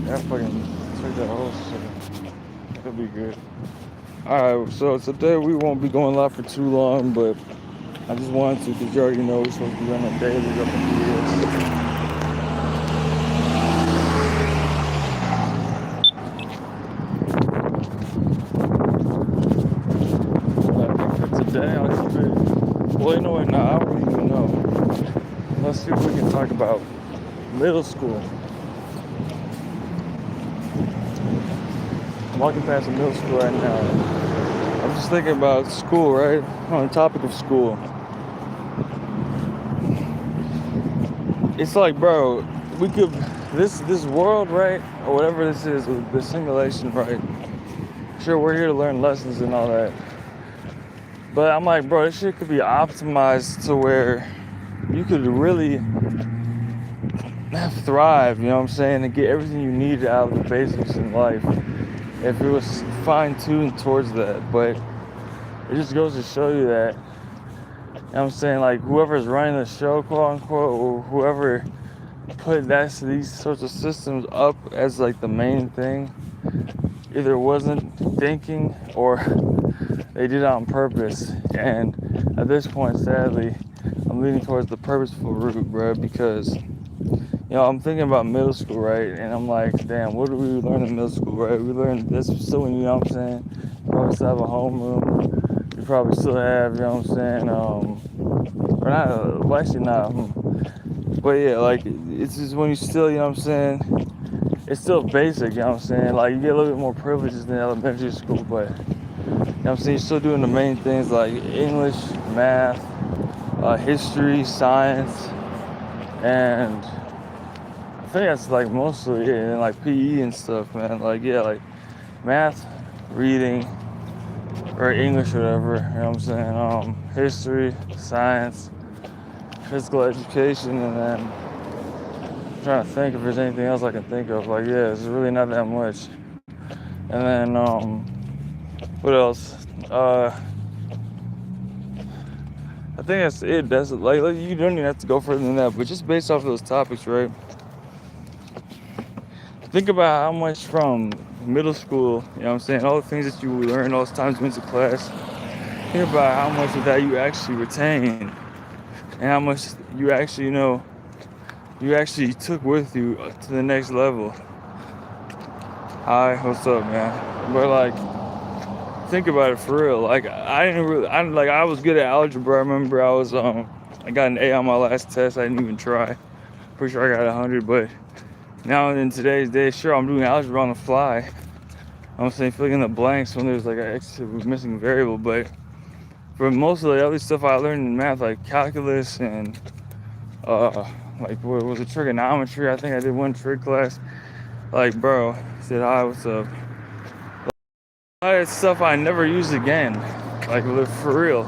That fucking took that whole shit. It'll be good. Alright, so today we won't be going live for too long, but I just wanted to, because you already know we're supposed to be running a daily up in this. Today I'll keep it. Well, you know what? Nah, I don't even know. Let's see if we can talk about middle school. I'm walking past a middle school right now. I'm just thinking about school, right? On the topic of school. It's like, bro, we could this world, right? Or whatever this is, the simulation, right? Sure, we're here to learn lessons and all that. But I'm like, bro, this shit could be optimized to where you could really thrive, you know what I'm saying, and get everything you need out of the basics in life if it was fine-tuned towards that. But it just goes to show you that, you know what I'm saying, like whoever's running the show, quote unquote, or whoever put these sorts of systems up as like the main thing, either wasn't thinking or they did it on purpose. And at this point, sadly, I'm leaning towards the purposeful route, bro, because, you know, I'm thinking about middle school, right? And I'm like, damn, what do we learn in middle school, right? We learned this, so, you know what I'm saying? You probably still have a homeroom. You probably still have, you know what I'm saying? Or not, well, actually not. But yeah, like, it's just when you still, you know what I'm saying? It's still basic, you know what I'm saying? Like, you get a little bit more privileges than elementary school, but, you know what I'm saying? You're still doing the main things like English, math, history, science, and I think that's like mostly it, and like PE and stuff, man. Like, yeah, like math, reading, or English, or whatever, you know what I'm saying? History, science, physical education, and then I'm trying to think if there's anything else I can think of. Like, yeah, it's really not that much. And then, what else? I think that's it. That's like you don't even have to go further than that, but just based off of those topics, right? Think about how much from middle school, you know what I'm saying, all the things that you learned, all those times you went to class. Think about how much of that you actually retained, and how much you actually, you know, you actually took with you to the next level. Hi, what's up, man? But like, think about it for real. Like, I was good at algebra. I remember I got an A on my last test. I didn't even try. Pretty sure I got 100, but now in today's day, sure, I'm doing algebra on the fly. I'm saying filling in the blanks when there's like an extra missing variable, but for most of the other stuff I learned in math, like calculus and like what was it, trigonometry? I think I did one trig class. Like, bro, said hi, what's up? A lot of stuff I never used again, like for real.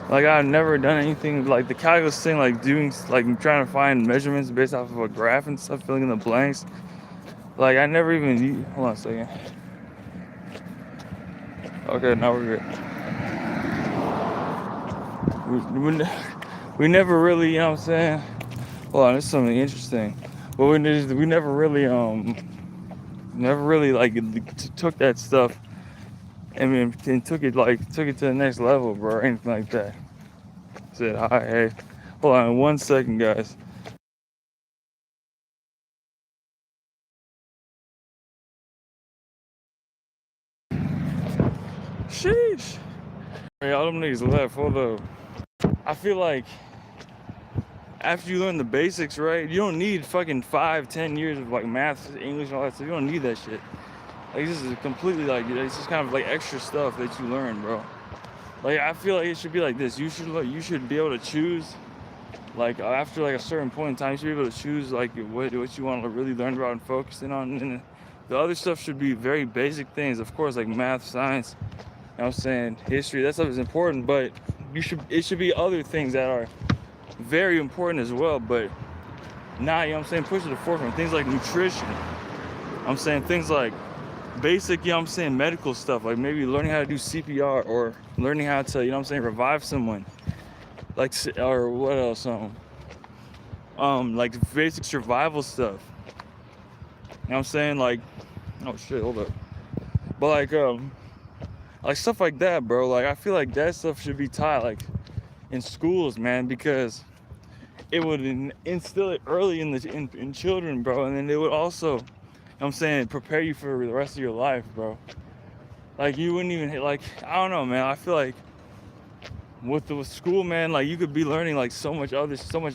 Like, I've never done anything like the calculus thing, like trying to find measurements based off of a graph and stuff, filling in the blanks. Like, I never even hold on a second. Okay, now we're good. We never really, you know what I'm saying? Hold on, there's something interesting. But we never really like took that stuff and took it to the next level, bro, or anything like that. Said hi, hey. Hold on 1 second, guys. Sheesh. Hey, all them niggas left. Hold up. I feel like after you learn the basics, right, you don't need fucking 5-10 years of like math, English, and all that stuff. You don't need that shit. Like, this is completely like, it's just kind of like extra stuff that you learn, bro. Like, I feel like it should be like this. You should be able to choose, like, after like a certain point in time, you should be able to choose like what you want to really learn about and focus in on. And the other stuff should be very basic things, of course, like math, science, you know what I'm saying, history. That stuff is important, but it should be other things that are very important as well, but not, you know what I'm saying, push to the forefront. Things like nutrition. I'm saying things like basic, you know what I'm saying, medical stuff, like maybe learning how to do CPR, or learning how to, you know what I'm saying, revive someone. Like, or what else? Like basic survival stuff. know what I'm saying? Like, oh shit, hold up. But like stuff like that, bro. Like I feel like that stuff should be taught like in schools, man, because it would instill it early in children, bro, and then it would also, you know what I'm saying, prepare you for the rest of your life, bro. Like you wouldn't even like, I don't know, man. I feel like with school, man, like you could be learning like so much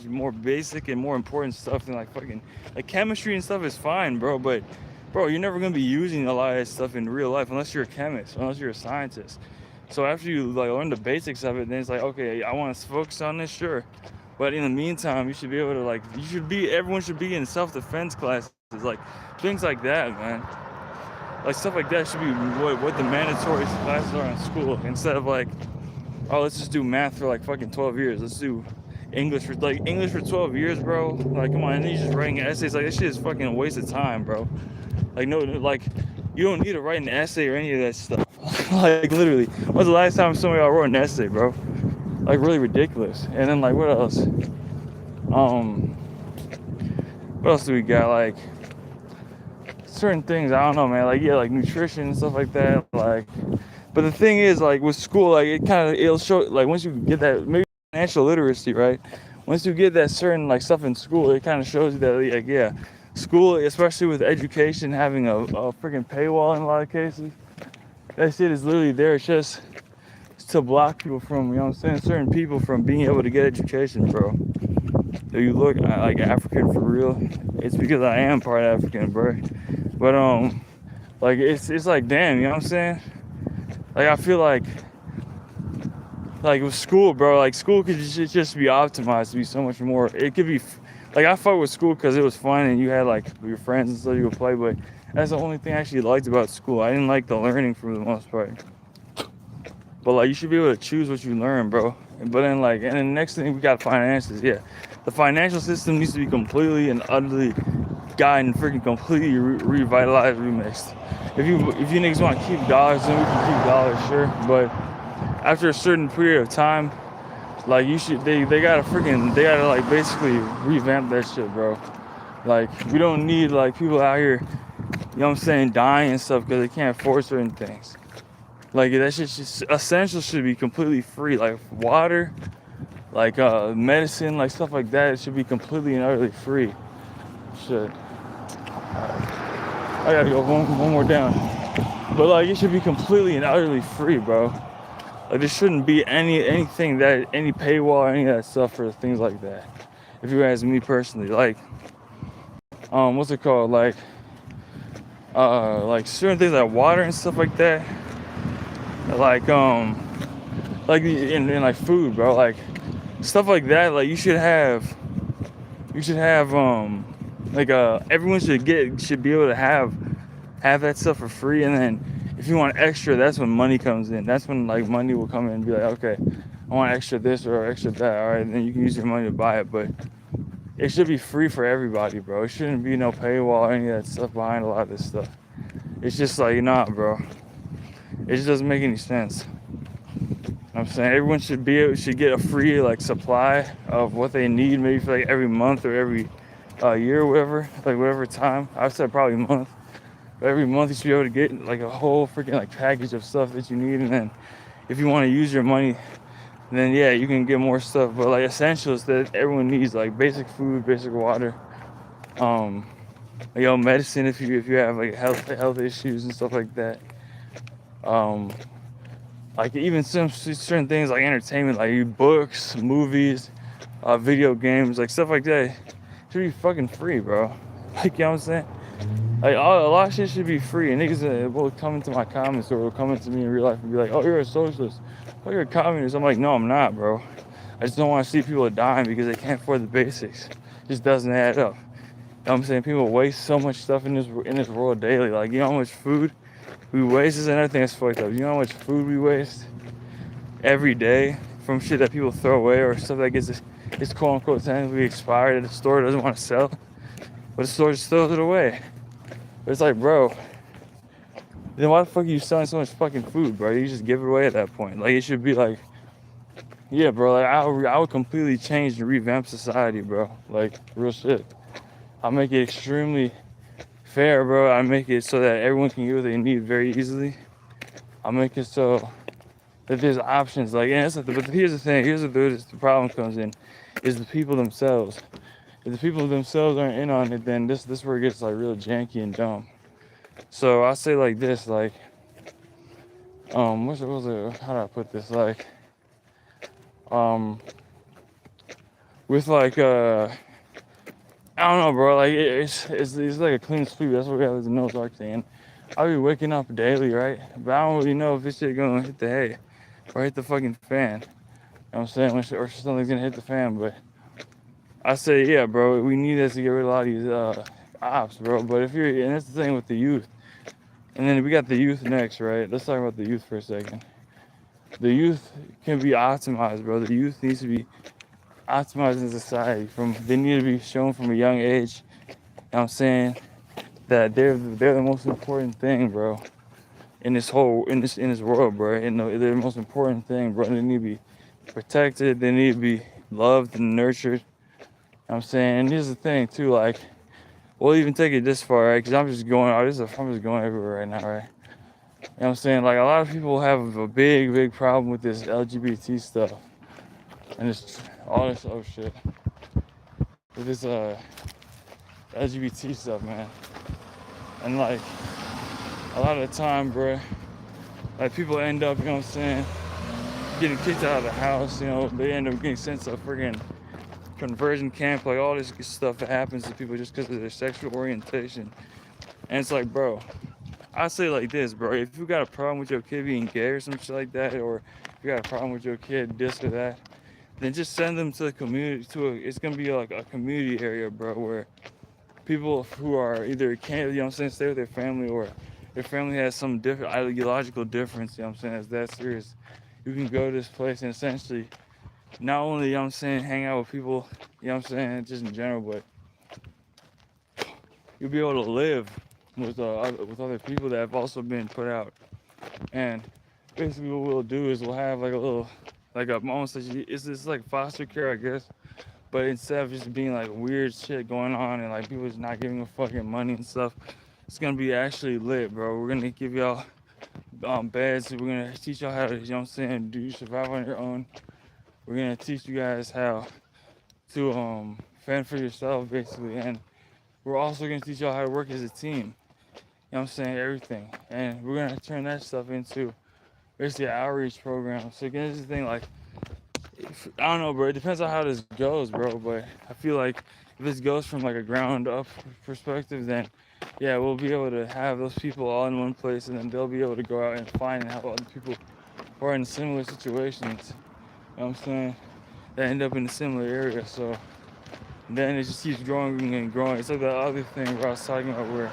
more basic and more important stuff than like fucking like chemistry and stuff is fine, bro, but bro, you're never gonna be using a lot of that stuff in real life unless you're a chemist, unless you're a scientist. So after you like learn the basics of it, then it's like, okay, I want to focus on this, sure, but in the meantime, you should be able to like, everyone should be in self-defense classes, like things like that, man. Like stuff like that should be what the mandatory classes are in school, instead of like, oh, let's just do math for like fucking 12 years. Let's do English for 12 years, bro. Like, come on, and then you're just writing essays. Like, this shit is fucking a waste of time, bro. Like, no, like, you don't need to write an essay or any of that stuff. Like, literally, when's the last time somebody wrote an essay, bro? Like, really ridiculous. And then, like, what else? What else do we got? Like, certain things, I don't know, man. Like, yeah, like nutrition and stuff like that. Like, but the thing is, like with school, like it'll show, like once you get that, maybe financial literacy, right? Once you get that certain like stuff in school, it kind of shows you that, like, yeah, school, especially with education having a freaking paywall in a lot of cases, that shit is literally there. It's just to block people from, you know what I'm saying, certain people from being able to get education, bro. If you look like African for real, it's because I am part African, bro. But like it's like, damn, you know what I'm saying? Like I feel like with school, bro, like school could just be optimized to be so much more. It could be like, I fuck with school because it was fun and you had like your friends and stuff you could play, but that's the only thing I actually liked about school. I didn't like the learning for the most part. But like you should be able to choose what you learn, bro. But then like, and then the next thing we got finances. Yeah, the financial system needs to be completely and utterly gotten freaking completely revitalized, remixed. If you niggas want to keep dollars, then we can keep dollars, sure. But after a certain period of time, like they gotta like basically revamp that shit, bro. Like we don't need like people out here, you know what I'm saying, dying and stuff because they can't afford certain things. Like that shit, just essentials should be completely free, like water, like medicine, like stuff like that. It should be completely and utterly free. Shit. I gotta go one more down. But like it should be completely and utterly free, bro. Like there shouldn't be anything that any paywall or any of that stuff for things like that. If you ask me personally, like what's it called? Like certain things like water and stuff like that. Like in like food, bro. Like stuff like that. Like you should have like everyone should be able to have that stuff for free, and then if you want extra, that's when money comes in. That's when like money will come in and be like, okay, I want extra this or extra that. All right, and then you can use your money to buy it, but it should be free for everybody, bro. It shouldn't be no paywall or any of that stuff behind a lot of this stuff. It's just like, nah, bro. It just doesn't make any sense. I'm saying everyone should get a free like supply of what they need, maybe for like every month or every year or whatever, like whatever time. I said probably a month. But every month you should be able to get like a whole freaking like package of stuff that you need, and then if you want to use your money, then yeah, you can get more stuff. But like essentials that everyone needs, like basic food, basic water, medicine if you have like health issues and stuff like that. Like even some certain things like entertainment, like books, movies, video games, like stuff like that should be fucking free, bro. Like, you know what I'm saying? Like a lot of shit should be free, and niggas will come into my comments or will come into me in real life and be like, oh, you're a socialist, oh, you're a communist. I'm like, no, I'm not, bro. I just don't want to see people dying because they can't afford the basics. It just doesn't add up. You know what I'm saying? People waste so much stuff in this world daily. Like, you know how much food we waste? Is another thing that's fucked up. You know how much food we waste every day from shit that people throw away or stuff that gets it's quote unquote technically expired that the store doesn't want to sell, but the store just throws it away. But it's like, bro, then why the fuck are you selling so much fucking food, bro? You just give it away at that point. Like, it should be like, yeah, bro, like I would completely change and revamp society, bro. Like, real shit. I'll make it extremely fair, bro. I make it so that everyone can get what they need very easily. I make it so that there's options. Like, and that's but here's the thing. Here's the problem comes in, is the people themselves. If the people themselves aren't in on it, then this where it gets like real janky and dumb. So I say like this, like, what was it? How do I put this? Like, with like I don't know, bro. Like it's like a clean sweep. That's what we have as a Noah's Ark saying. I be waking up daily, right? But I don't really know if this shit gonna hit the hay or hit the fucking fan. You know what I'm saying? Or something's gonna hit the fan. But I say, yeah, bro. We need us to get rid of a lot of these ops, bro. But if you're, and that's the thing with the youth. And then we got the youth next, right? Let's talk about the youth for a second. The youth can be optimized, bro. The youth needs to be optimized in society. They need to be shown from a young age. You know what I'm saying? That they're the most important thing, bro. In this world, bro. And they're the most important thing, bro. They need to be protected. They need to be loved and nurtured. You know what I'm saying? And here's the thing too, like, we'll even take it this far, right? Because I'm just going everywhere right now, right? You know what I'm saying? Like, a lot of people have a big problem with this LGBT stuff. And this, all this, oh shit. With this LGBT stuff, man. And like, a lot of the time, bro, like people end up, you know what I'm saying, getting kicked out of the house, you know, they end up getting sent to a friggin' conversion camp, like all this stuff that happens to people just because of their sexual orientation. And it's like, bro, I say like this, bro, if you got a problem with your kid being gay or some shit like that, or if you got a problem with your kid this or that, then just send them to the community, it's gonna be like a community area, bro, where people who are either can't, you know what I'm saying, stay with their family, or their family has some different ideological difference, you know what I'm saying, it's that serious. You can go to this place and essentially not only, you know what I'm saying, hang out with people, you know what I'm saying, just in general, but you'll be able to live with other people that have also been put out. And basically what we'll do is we'll have like a little, like a, almost like, it's like foster care, I guess. But instead of just being like weird shit going on and like people just not giving a fucking money and stuff, it's gonna be actually lit, bro. We're gonna give y'all beds. We're gonna teach y'all how to, you know what I'm saying, do survive on your own. We're gonna teach you guys how to fend for yourself, basically. And we're also gonna teach y'all how to work as a team. You know what I'm saying? Everything. And we're gonna turn that stuff into basically an outreach program. So again, this is the thing, like, I don't know, bro. It depends on how this goes, bro. But I feel like if this goes from like a ground up perspective, then yeah, we'll be able to have those people all in one place, and then they'll be able to go out and find and help other people who are in similar situations. You know what I'm saying? That end up in a similar area. So then it just keeps growing and growing. It's like the other thing where I was talking about, where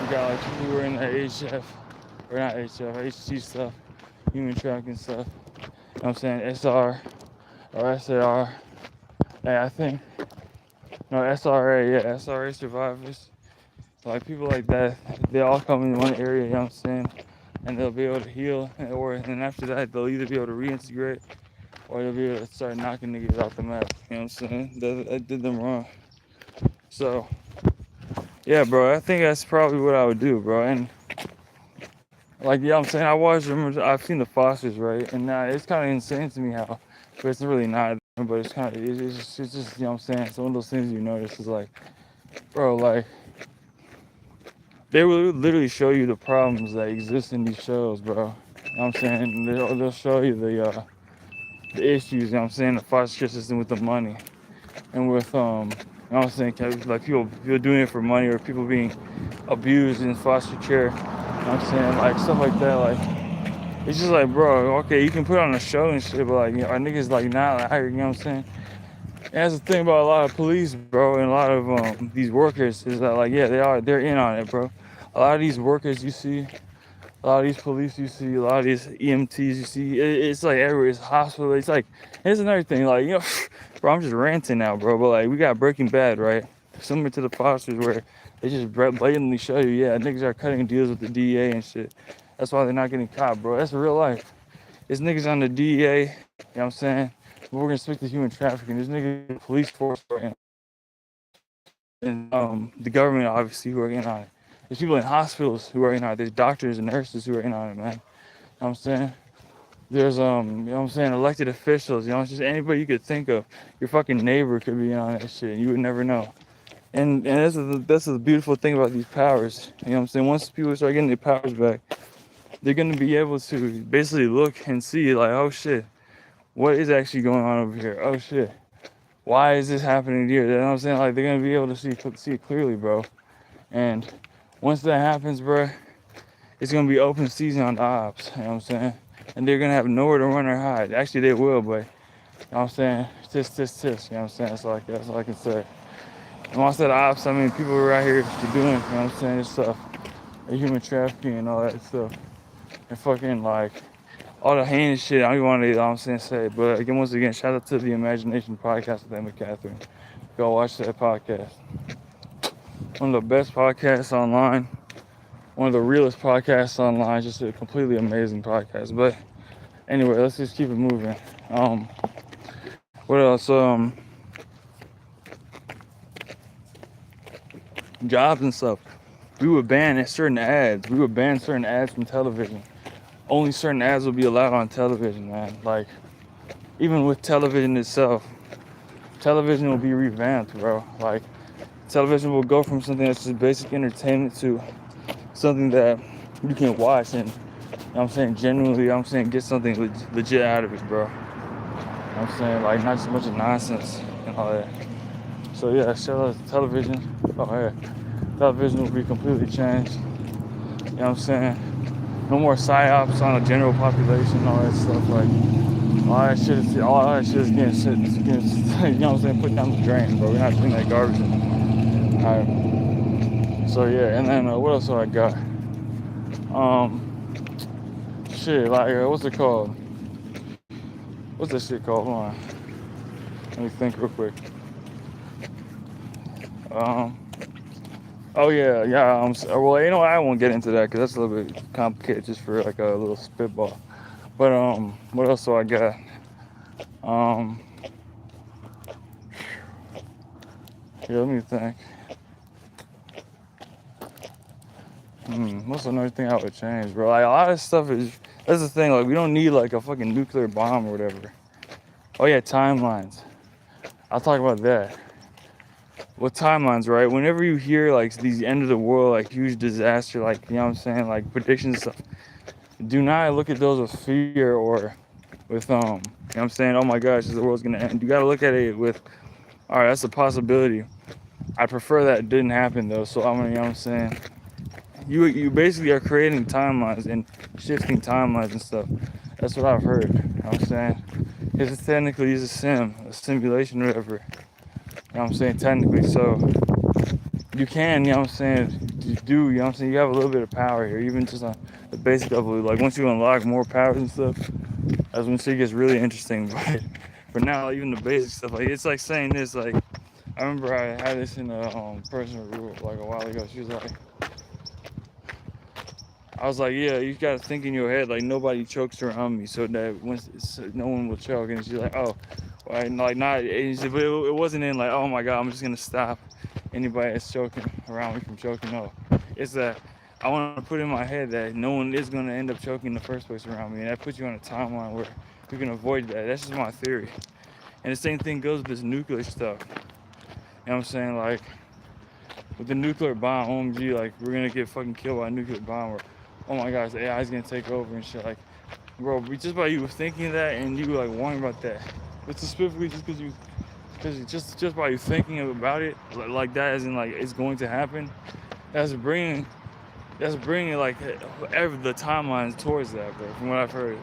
we got like people who are in the HF, or not HF, HT stuff, human trafficking stuff. You know what I'm saying? SR or SAR. And I think, no, SRA, yeah, SRA survivors. Like people like that, they all come in one area, you know what I'm saying? And they'll be able to heal, and after that, they'll either be able to reintegrate, or they'll be able to start knocking niggas off the map, you know what I'm saying? That did them wrong. So, yeah, bro, I think that's probably what I would do, bro. And like, yeah, I'm saying, I've seen the Fosters, right? And now it's kind of insane to me how, but it's really not, but it's kind of, it's just, you know what I'm saying? It's one of those things you notice is like, bro, like, they will literally show you the problems that exist in these shows, bro. You know what I'm saying? They'll show you the issues, you know what I'm saying? The foster care system with the money. And with, you know what I'm saying? Like people doing it for money, or people being abused in foster care. You know what I'm saying? Like stuff like that. Like, it's just like, bro, okay, you can put on a show and shit, but like, you know, our niggas like not out here, you know what I'm saying? And that's the thing about a lot of police, bro, and a lot of these workers is that, like, yeah, they're in on it, bro. A lot of these workers you see, a lot of these police you see, a lot of these EMTs you see, it's like everywhere. It's hospital. It's like, here's another thing, like, you know, bro, I'm just ranting now, bro, but like, we got Breaking Bad, right? Similar to the Fosters, where they just blatantly show you, yeah, niggas are cutting deals with the DEA and shit. That's why they're not getting caught, bro. That's real life. It's niggas on the DEA, you know what I'm saying? We're gonna speak to human trafficking. There's niggas in the police force and the government obviously who are in on it. There's people in hospitals who are in on it. There's doctors and nurses who are in on it, man. You know what I'm saying? There's you know what I'm saying, elected officials, you know, it's just anybody you could think of. Your fucking neighbor could be in on that shit, and you would never know. And that's the beautiful thing about these powers. You know what I'm saying? Once people start getting their powers back, they're gonna be able to basically look and see like, oh shit, what is actually going on over here? Oh shit, why is this happening here? You know what I'm saying? Like they're gonna be able to see it clearly, bro. And once that happens, bro, it's gonna be open season on the ops. You know what I'm saying? And they're gonna have nowhere to run or hide. Actually, they will, but you know what I'm saying? Tisk. You know what I'm saying? That's all I can say. And when I said ops, I mean people who are out here doing, you know what I'm saying, this stuff, human trafficking and all that stuff, and fucking like all the heinous shit. I don't even want to, you know what I'm saying, say it. But again, once again, shout out to the Imagination Podcast with Emma Catherine. Go watch that podcast. One of the best podcasts online. One of the realest podcasts online. Just a completely amazing podcast. But anyway, let's just keep it moving. What else? Jobs and stuff. We would ban certain ads. We would ban certain ads from television. Only certain ads will be allowed on television, man. Like, even with television itself, television will be revamped, bro. Like, television will go from something that's just basic entertainment to something that you can watch and, you know what I'm saying, genuinely, you know what I'm saying, get something legit out of it, bro. You know what I'm saying? Like, not just a bunch of nonsense and all that. So, yeah, shout out to television. Oh, yeah. Television will be completely changed. You know what I'm saying? No more psyops on the general population, all that stuff. Like, all that shit is getting, you know what I'm saying, put down the drain, bro. We're not putting that garbage in. Alright. So, yeah, and then what else do I got? Shit, like, what's it called? What's that shit called? Hold on. Let me think real quick. Oh yeah. Well, you know, I won't get into that because that's a little bit complicated, just for like a little spitball. But what else do I got? Yeah, let me think. What's another thing I would change, bro? Like a lot of stuff that's the thing. Like we don't need like a fucking nuclear bomb or whatever. Oh yeah, timelines. I'll talk about that. With timelines, right? Whenever you hear like these end of the world, like huge disaster, like, you know what I'm saying, like predictions and stuff, do not look at those with fear or with you know what I'm saying, oh my gosh, the world's gonna end. You gotta look at it with, all right, that's a possibility. I prefer that it didn't happen though. So I'm gonna, you know what I'm saying, you basically are creating timelines and shifting timelines and stuff. That's what I've heard. You know what I'm saying? Because it technically is a simulation or whatever. You know what I'm saying, technically. So you can, you know what I'm saying, you know what I'm saying, you have a little bit of power here, even just on the basic level. Like once you unlock more powers and stuff, that's when shit gets really interesting. But for now, even the basic stuff, like it's like saying this, like I remember I had this in a personal group like a while ago. She was like, I was like, yeah, you gotta think in your head like nobody chokes around me, so that no one will choke. And she's like, oh, well, like not. And she, but it wasn't in like, oh my god, I'm just gonna stop anybody that's choking around me from choking. No, it's that I want to put in my head that no one is gonna end up choking in the first place around me, and that puts you on a timeline where you can avoid that. That's just my theory. And the same thing goes with this nuclear stuff. You know what I'm saying? Like with the nuclear bomb, OMG, like we're gonna get fucking killed by a nuclear bomb, or oh my gosh, AI is gonna take over and shit. Like, bro, just by you thinking that and you like worrying about that, it's specifically just because just by you thinking about it like that, as in like it's going to happen, that's bringing like the timelines towards that, bro. From what I've heard.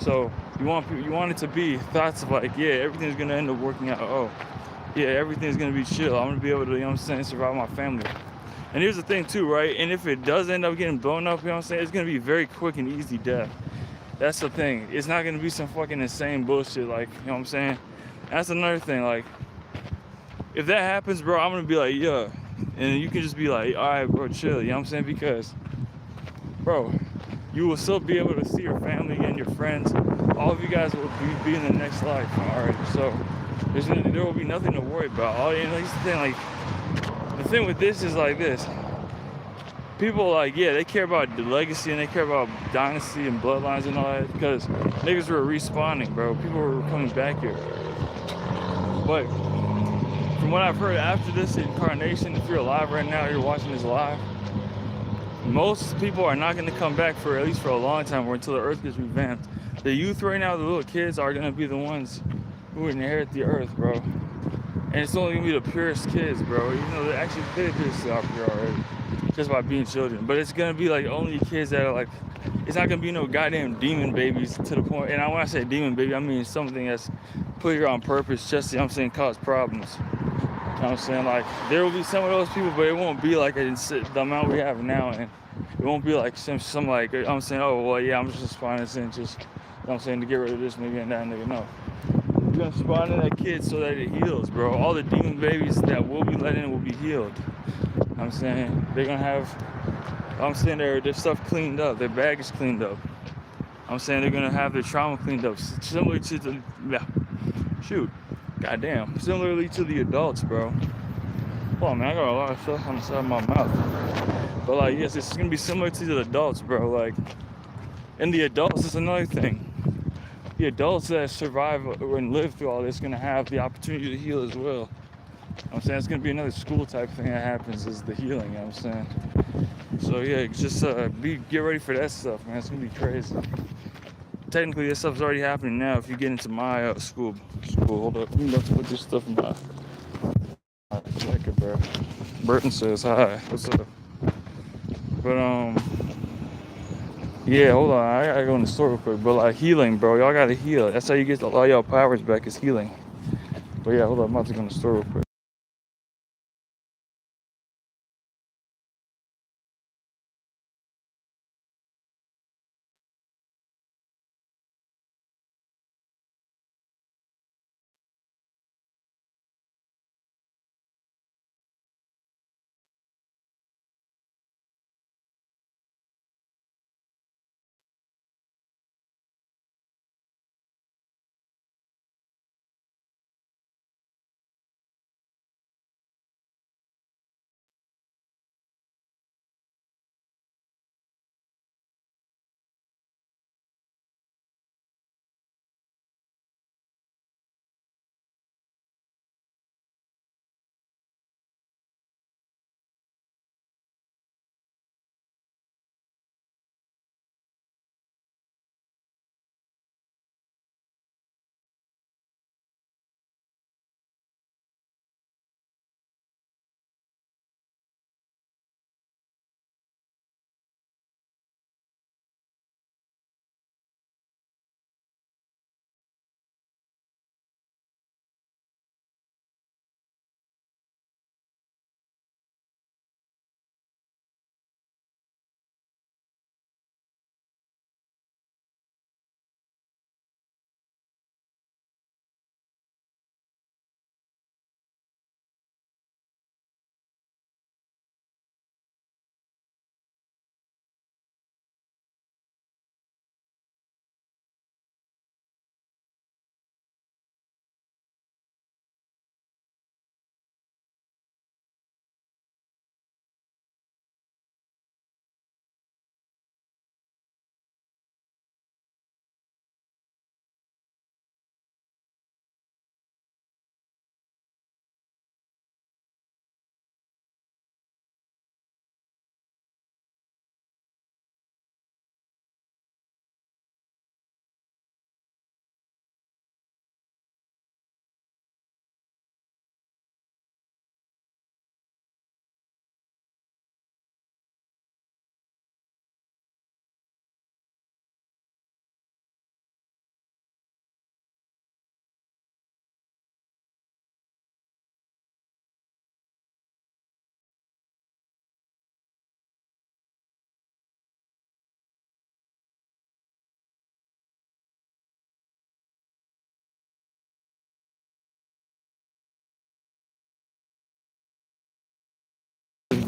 So you want it to be thoughts of like, yeah, everything's gonna end up working out. Oh, yeah, everything's gonna be chill. I'm gonna be able to, you know what I'm saying, survive my family. And here's the thing too, right? And if it does end up getting blown up, you know what I'm saying, it's gonna be very quick and easy death. That's the thing. It's not gonna be some fucking insane bullshit, like, you know what I'm saying? That's another thing. Like, if that happens, bro, I'm gonna be like, yeah. And you can just be like, all right, bro, chill. You know what I'm saying? Because, bro, you will still be able to see your family and your friends. All of you guys will be in the next life already. So there will be nothing to worry about. And here's the thing, like, the thing with this is like this. people like, yeah, they care about the legacy and they care about dynasty and bloodlines and all that because niggas were respawning, bro. People were coming back here. But from what I've heard after this incarnation, if you're alive right now, you're watching this live, most people are not going to come back for at least for a long time or until the earth gets revamped. The youth right now, the little kids, are going to be the ones who inherit the earth, bro. And it's only going to be the purest kids, bro. Even though they're actually pretty out here already, just by being children. But it's going to be like only kids that are like, it's not going to be no goddamn demon babies to the point. And when I say demon baby, I mean something that's put here on purpose just, you know what I'm saying, cause problems. You know what I'm saying? Like, there will be some of those people, but it won't be like the amount we have now. And it won't be like some like, I'm saying, oh, well, yeah, I'm just spawning this in just, you know what I'm saying, to get rid of this nigga and that nigga. No. You're gonna spawn in that kid so that it heals, bro. All the demon babies that will be let in will be healed. You know what I'm saying, they're gonna have, I'm saying, their stuff cleaned up, their baggage cleaned up. I'm saying they're gonna have their trauma cleaned up, similar to the, similarly to the adults, bro. Hold on, man, I got a lot of stuff on the side of my mouth. But like, yes, it's gonna be similar to the adults, bro. Like, and the adults is another thing. The adults that survive and live through all this gonna have the opportunity to heal as well. I'm saying it's gonna be another school type thing that happens, is the healing, you know what I'm saying? So yeah, just get ready for that stuff, man. It's gonna be crazy. Technically, this stuff's already happening now. If you get into my school, hold up, I'm about to put this stuff in my jacket, bro. Burton says hi. What's up? But yeah, hold on. I gotta go in the store real quick. But like, healing, bro. Y'all gotta heal. That's how you get a lot of y'all powers back, is healing. But yeah, hold on. I'm about to go in the store real quick.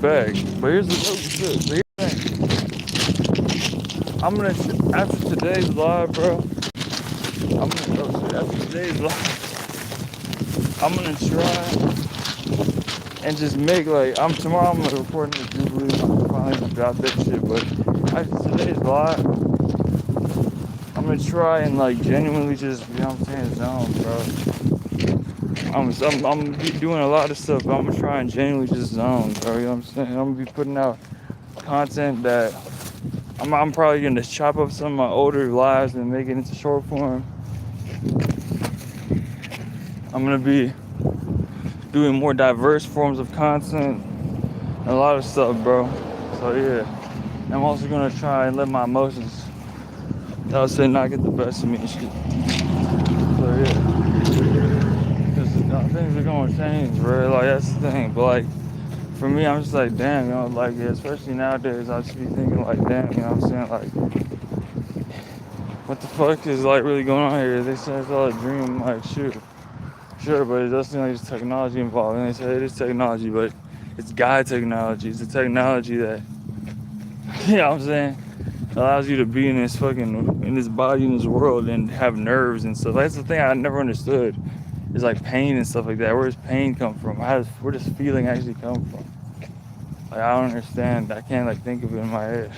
Back. But here's the shit. Here's the thing. I'm gonna, after today's live, bro, after today's live, I'm gonna try and just make like tomorrow I'm gonna record this Jubilee. I'm finally gonna drop that shit. But after today's vlog, I'm gonna try and like genuinely just, you know what I'm saying, zone, bro. I'm doing a lot of stuff, but I'm gonna try and genuinely just zone, bro. You know what I'm saying? I'm gonna be putting out content that I'm probably gonna chop up some of my older lives and make it into short form. I'm gonna be doing more diverse forms of content, and a lot of stuff, bro. So yeah, I'm also gonna try and let my emotions, I would say, not get the best of me and shit. So yeah, because things are gonna change, bro. Like that's the thing. But like for me, I'm just like, damn, you know, like yeah, especially nowadays, I just be thinking like, damn, you know what I'm saying, like, what the fuck is like really going on here? They say it's all a dream. I'm like, shoot. Sure, but it does seem like there's technology involved. And they say it is technology, but it's God technology. It's a technology that, you know what I'm saying, allows you to be in this body, in this world, and have nerves and stuff. That's the thing I never understood. Is like pain and stuff like that. Where does pain come from? Where does feeling actually come from? Like I don't understand. I can't like think of it in my head.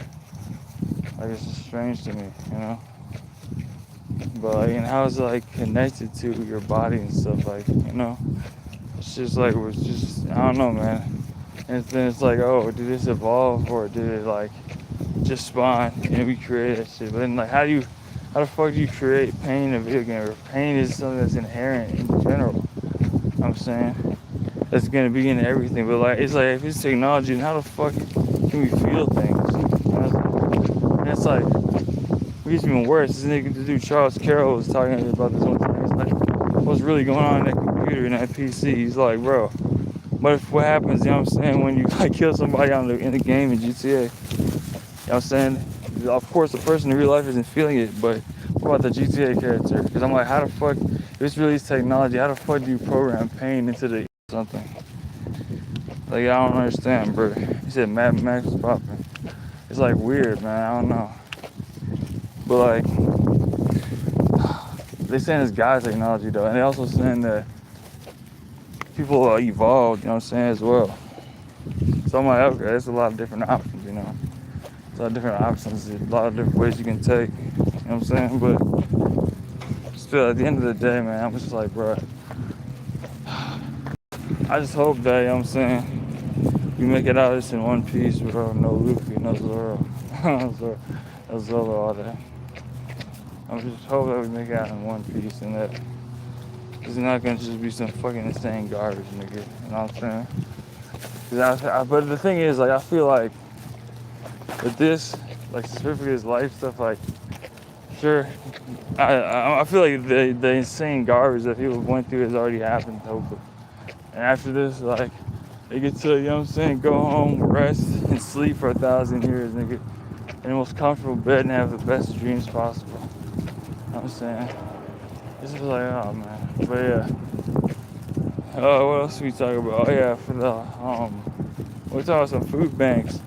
Like it's just strange to me, you know? But like, and how is it like connected to your body and stuff, like, you know? It's just like, I don't know, man. And then it's like, oh, did this evolve or did it like just spawn and we created that shit? But then like, how the fuck do you create pain in a video game? Or pain is something that's inherent in general. You know what I'm saying? That's gonna be in everything. But like, it's like, if it's technology, then how the fuck can we feel things? You know? And it's like, it gets even worse. This dude Charles Carroll was talking about this one time. He's like, what's really going on in that computer, in that PC? He's like, bro, what happens, you know what I'm saying, when you like kill somebody in the game in GTA? You know what I'm saying? Of course, the person in real life isn't feeling it, but what about the GTA character? Because I'm like, how the fuck, if it's really technology, how the fuck do you program pain into the something? Like, I don't understand, bro. He said Mad Max was popping. It's like weird, man. I don't know. But like, they saying it's God technology though, and they also saying that people evolved, you know what I'm saying, as well. So I'm like, okay, there's a lot of different options, you know. There's a lot of different options, a lot of different ways you can take, you know what I'm saying? But still, at the end of the day, man, I'm just like, bro, I just hope that, you know what I'm saying, we make it out of this in one piece, bro. No Luffy, no Zoro, no Zoro, all that. I just hope that we make it out in one piece and that it's not gonna just be some fucking insane garbage, nigga. You know what I'm saying? But the thing is, like, I feel like with this, like specifically this life stuff, like, sure, I feel like the insane garbage that people went through has already happened, hopefully. And after this, like, they get to, you know what I'm saying, go home, rest, and sleep for 1,000 years, nigga, in the most comfortable bed and have the best dreams possible. You know what I'm saying? This is like, oh man. But yeah. What else we talk about? Oh yeah, for the we're talking about some food banks.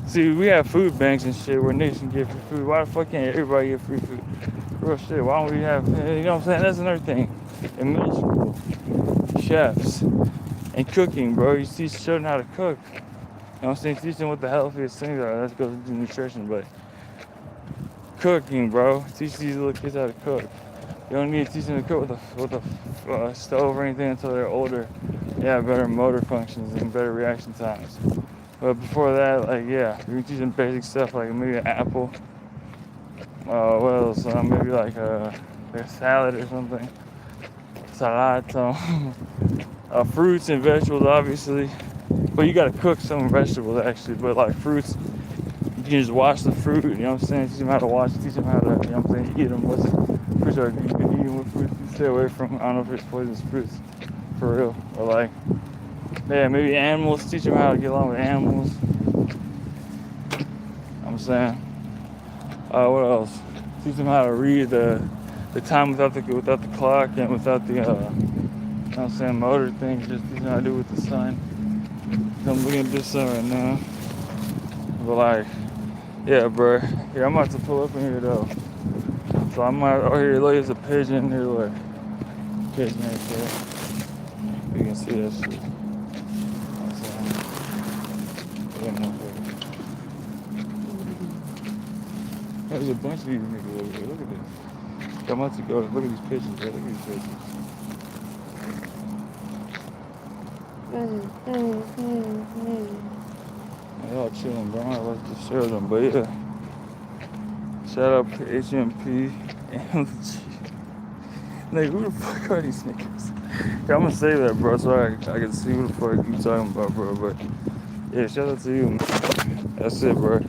See, we have food banks and shit where niggas can get free food. Why the fuck can't everybody get free food? Real shit. Why don't we have, you know what I'm saying? That's another thing. In middle school, chefs and cooking, bro. You teach children how to cook. You know what I'm saying? Teach them what the healthiest things are. That goes into nutrition, but cooking, bro. Teach these little kids how to cook. You don't need to teach them to cook with a stove or anything until they're older. They have better motor functions and better reaction times. But before that, like, yeah, you can teach them basic stuff like maybe an apple. What else? Maybe like a salad or something. Salato. Fruits and vegetables, obviously. But you gotta cook some vegetables actually. But like fruits, you can just wash the fruit. You know what I'm saying? Teach them how to wash. Teach them how to, you know what I'm saying, eat them. Fruits are you can eat them with fruits. You stay away from. I don't know if it's poisonous fruits, for real. Or like, yeah, maybe animals. Teach them how to get along with animals. I'm saying. What else? Teach them how to read the time without the clock and without the you know what I'm saying, motor thing. Just teach them how to do it with the sun. I'm looking at this sun right now. But like, yeah, bro. Yeah, I'm about to pull up in here though. So I might. Oh, here, look, there's a pigeon here. Look, pigeon right there. You can see that shit. There's a bunch of these niggas over here. Look at this. I'm about to go look at these pictures, bro. Look at these pictures. They all chilling, bro. I'm about to share them, but yeah. Shout out to HMP and Nigga, who the fuck are these niggas? Yeah, I'm gonna say that, bro, so I can see who the fuck you talking about, bro. But yeah, shout out to you, man. That's it, bro.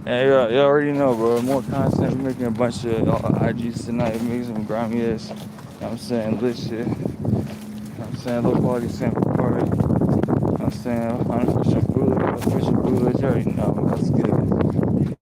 And y'all already know, bro. More content. We're making a bunch of IGs tonight. Making some grimy ass. You know what I'm saying? Lit shit. You know what I'm saying? Low quality sample party. You know what I'm saying? Unofficial bootleg. Official bootleg. You already know. Let's get it.